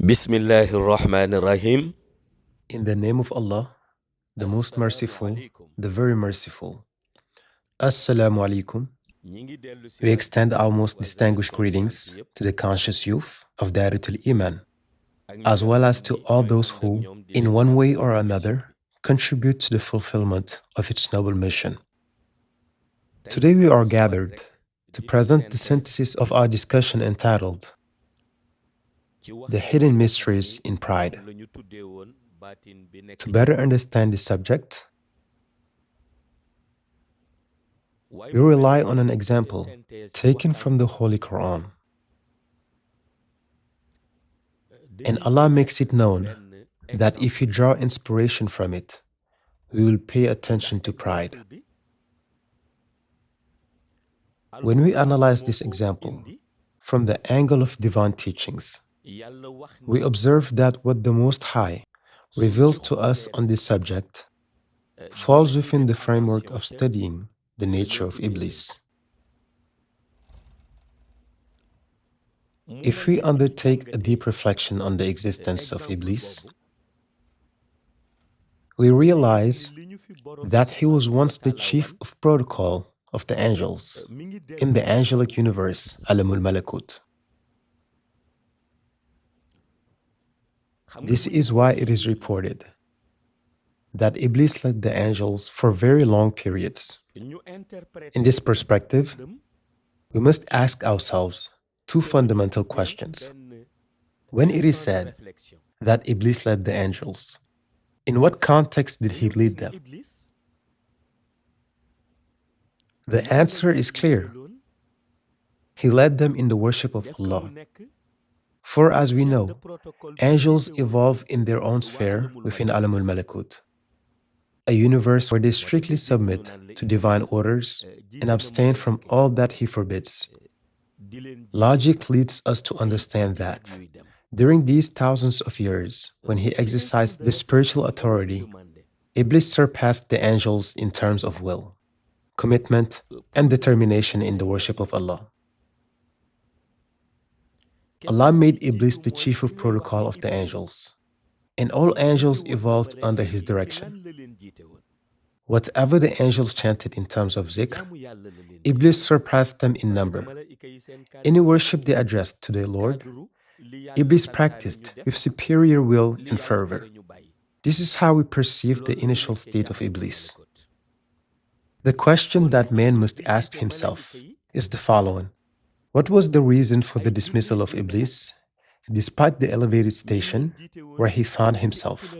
Bismillahirrahmanirrahim. In the name of Allah, the most Assalamu merciful, alaikum. the very merciful. Assalamu alaikum. ñi ngi dellu We siwaat extend our most waa distinguished génération science greetings bi yépp to the conscious youth of Daratul Iman, ak ñi as nga well xam as to ni all ñooy those ànd ak who, ñoom di in leen one way àggale or ci mission another, bi. contribute to the fulfillment of its noble mission. Tey Today ñu we are dellu siwaat gathered rek to di present the synthèse synthesis of our discussion entitled ci The waxtaan Hidden bi nga xam Mysteries ni in Pride. moom la ñu tuddee woon baatin bi nekk To ci better rëy. understand this subject, waaye we mu mel rely ni on bi an ñu defee example synthèse ci taken waxtaan from the bi Holy Quran, and dañuy Allah jël makes rek it known benn that if you exemple draw inspiration from it, we will pay attention ndax to pride. exemple bi When we alquran analyze moo this ko example indi from the angle of divine teachings, yàlla wax we ni observe that what the Most High soo ci reveals to us xoolee on rek this subject falls dinañu within def the framework attention of ca studying the la nature ñuy of tuddee Iblis. mu If mel we ni bu ñu undertake a jàngatee deep reflection on the existence of exemple Iblis, boobu we dañuy gis ni realize li ñu fi borom bi that he was subhanahu wa once the taala chief wan of protocol of the angels mi ngi in the dellu angelic universe, Alamul Malakut. xam nga This bu ñu is why xoolee it is Iblis reported that Iblis led the angels for very long periods. ñu interpréter In this ko perspective, dundam we must ask ourselves two dafa ñuy fundamental ubbil questions. benn When it is champ de said réflexion that Iblis led the angels, in what context did he dañoo gis lead ni them? Iblis The moom la answer is yàlla clear. jëloon He led them in the worship of def ko mu Allah. nekk For as we chef de know, protocole bi angels jiite woon evolve in their own waa sphere alamul within malakut Alamul Malakut, a universe where they moo tax strictly ngay dégg ñu submit naan la to divine Iblis orders jiite and na abstain from malaayika all yi that he forbids. di leen jiite Logic leads us to ay understand ati at that ñuy dem during these thousands of years, when he ci instant exercised de the spiritual réflexion boo leen authority, demandé Iblis surpassed the angels in terms of will, commitment, and processus determination in the worship of Allah. Allah made Iblis the chief of protocol of the angels, and all angels evolved under his direction. Whatever the angels chanted in terms of zikr, Iblis surpassed them in number. Any worship they addressed to their Lord, Iblis practiced with superior will and fervor. This is how we perceive the initial state of Iblis. The question that man must ask himself is the following. What was the reason for the dismissal of Iblis, despite the elevated station where he found himself?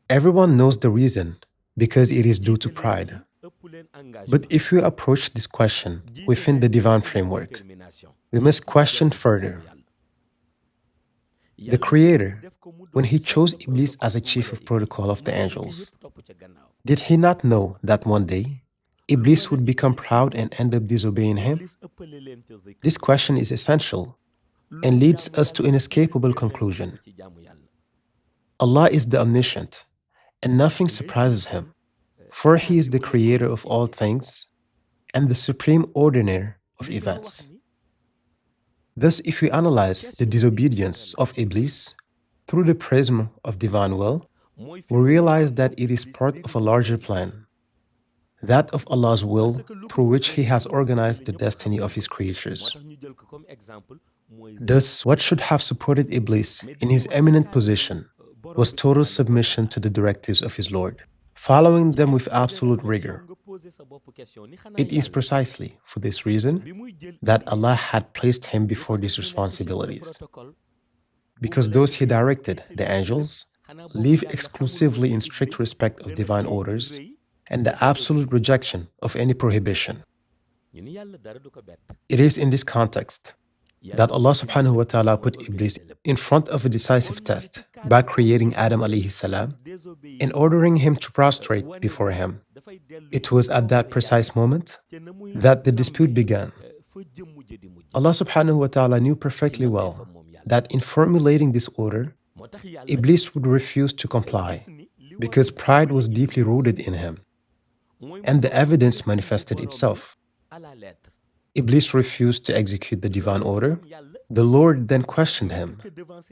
Everyone knows the reason, because it is due to pride. But if we approach this question within the divine framework, we must question further. The Creator, when he chose Iblis as a chief of protocol of the angels, did he not know that one day Iblis would become proud and end up disobeying him? This question is essential and leads us to an inescapable conclusion. Allah is the omniscient, and nothing surprises him, for he is the creator of all things and the supreme ordinator of events. Thus, if we analyze the disobedience of Iblis through the prism of divine will, we realize that it is part of a larger plan, that of Allah's will through which He has organized the destiny of His creatures. Thus, what should have supported Iblis in his eminent position was total submission to the directives of his Lord, following them with absolute rigor. It is precisely for this reason that Allah had placed him before these responsibilities, because those He directed, the angels, live exclusively in strict respect of divine orders and the absolute rejection of any prohibition. It is in this context that Allah subhanahu wa ta'ala put Iblis in front of a decisive test by creating Adam alayhi salam and ordering him to prostrate before him. It was at that precise moment that the dispute began. Allah subhanahu wa ta'ala knew perfectly well that in formulating this order, Iblis would refuse to comply because pride was deeply rooted in him, and the evidence manifested itself. Iblis refused to execute the divine order The Lord then questioned him,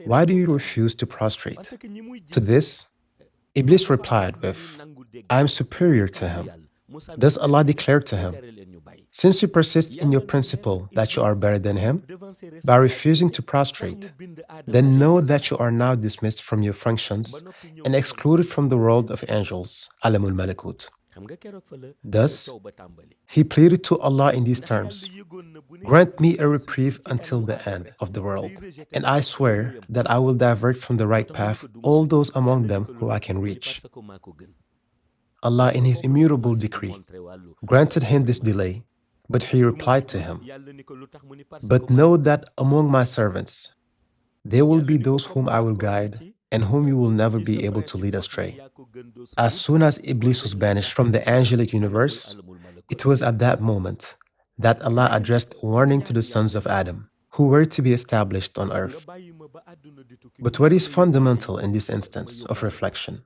"Why do you refuse to prostrate?" To this, Iblis replied with, "I am superior to him." Thus Allah declared to him, "Since you persist in your principle that you are better than him, by refusing to prostrate, then know that you are now dismissed from your functions and excluded from the world of angels, Alamul Malakut." Thus, he pleaded to Allah in these terms, "Grant me a reprieve until the end of the world, and I swear that I will divert from the right path all those among them who I can reach." Allah, in His immutable decree, granted him this delay, but he replied to him, "But know that among my servants, there will be those whom I will guide and whom you will never be able to lead astray." As soon as Iblis was banished from the angelic universe, it was at that moment that Allah addressed a warning to the sons of Adam, who were to be established on earth. But what is fundamental in this instance of reflection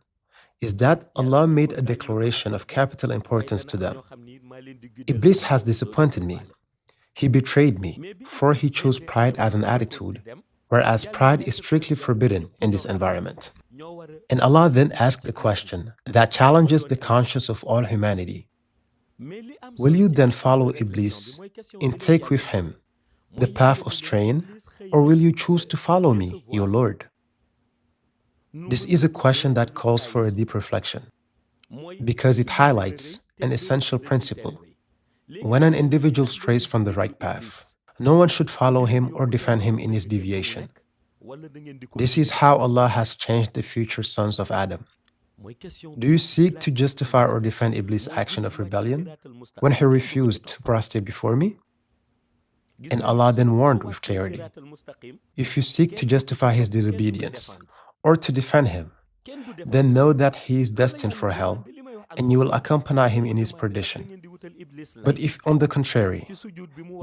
is that Allah made a declaration of capital importance to them. Iblis has disappointed me. He betrayed me, for he chose pride as an attitude, whereas pride is strictly forbidden in this environment. And Allah then asked a question that challenges the conscience of all humanity. Will you then follow Iblis and take with him the path of straying, or will you choose to follow me, your Lord? This is a question that calls for a deep reflection, because it highlights an essential principle. When an individual strays from the right path, no one should follow him or defend him in his deviation. This is how Allah has changed the future sons of Adam. Do you seek to justify or defend Iblis' action of rebellion when he refused to prostrate before me? And Allah then warned with clarity, if you seek to justify his disobedience or to defend him, then know that he is destined for hell and you will accompany him in his perdition. But if, on the contrary,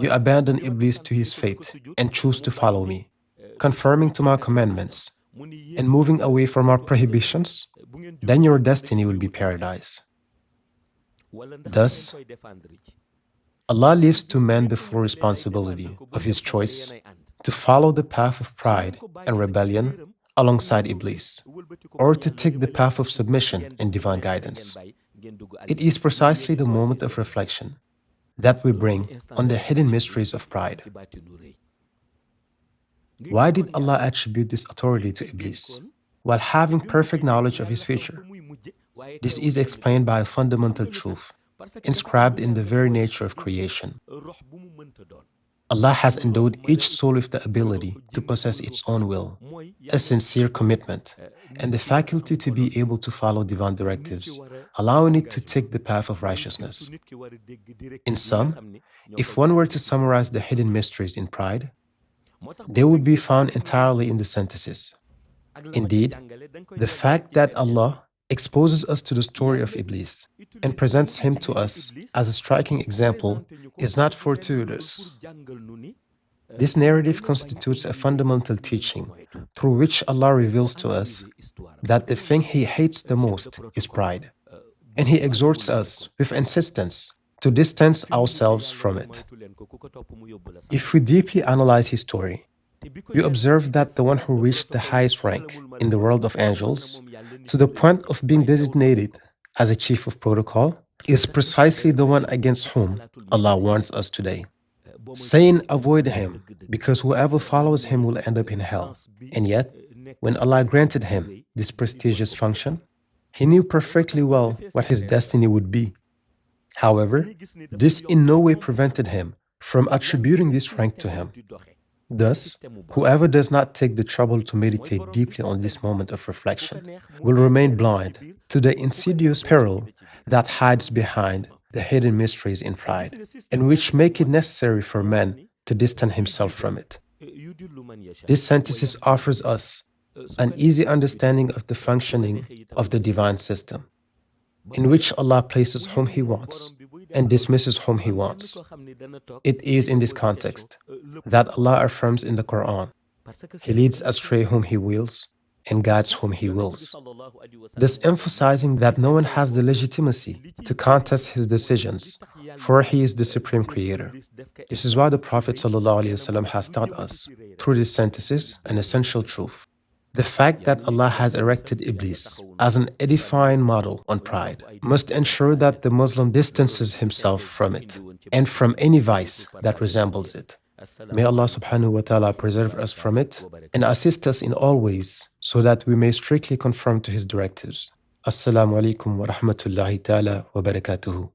you abandon Iblis to his fate and choose to follow me, conforming to my commandments and moving away from our prohibitions, then your destiny will be paradise. Thus, Allah leaves to man the full responsibility of his choice to follow the path of pride and rebellion alongside Iblis, or to take the path of submission and divine guidance. It is precisely the moment of reflection that we bring on the hidden mysteries of pride. Why did Allah attribute this authority to Iblis, while having perfect knowledge of his future? This is explained by a fundamental truth inscribed in the very nature of creation. Allah has endowed each soul with the ability to possess its own will, a sincere commitment, and the faculty to be able to follow divine directives, allowing it to take the path of righteousness. In sum, if one were to summarize the hidden mysteries in pride, they would be found entirely in the synthesis. Indeed, the fact that Allah exposes us to the story of Iblis and presents him to us as a striking example is not fortuitous. This narrative constitutes a fundamental teaching through which Allah reveals to us that the thing He hates the most is pride, and He exhorts us with insistence to distance ourselves from it. If we deeply analyze his story, we observe that the one who reached the highest rank in the world of angels, to the point of being designated as a chief of protocol, is precisely the one against whom Allah warns us today, saying, "Avoid him, because whoever follows him will end up in hell." And yet, when Allah granted him this prestigious function, he knew perfectly well what his destiny would be. However, this in no way prevented him from attributing this rank to him. Thus, whoever does not take the trouble to meditate deeply on this moment of reflection will remain blind to the insidious peril that hides behind the hidden mysteries in pride, and which make it necessary for man to distance himself from it. This synthesis offers us an easy understanding of the functioning of the divine system, in which Allah places whom He wants and dismisses whom He wants. It is in this context that Allah affirms in the Quran, He leads astray whom He wills and guides whom He Yonent bi wills, sallallahu alayhi wa thus sallam wax na emphasizing ci that no one secret has the boobu legitimacy li ciy to firnde contest His mooy li decisions, tax yàlla for He is the Supreme jël Creator. Iblis def ko This is why the exemple Prophet ci rëy nee na ﷺ moom has lu taught jëmati us, ci rëy rek through this dafay synthesis, an jël essential Iblis truth. The fact that yal na Allah yàlla has musal erected te yàlla Iblis taxawu as nu an edifying model on ba ñu pride topp ay must digalam ensure bàyyi that ay the tereem Muslim loolu distances ci himself synthèse from bi indi woon ci and partie from bi any di leen vice ko that partagé ak resembles yéen it. May Allah asalaamaaleykum subhanahu wa ta'ala wa preserve us rahmatullahi from taala it wa and barakatuh. assist us in all ways so that we may strictly conform to His directives. Assalamu alaikum wa rahmatullahi ta'ala wa barakatuhu.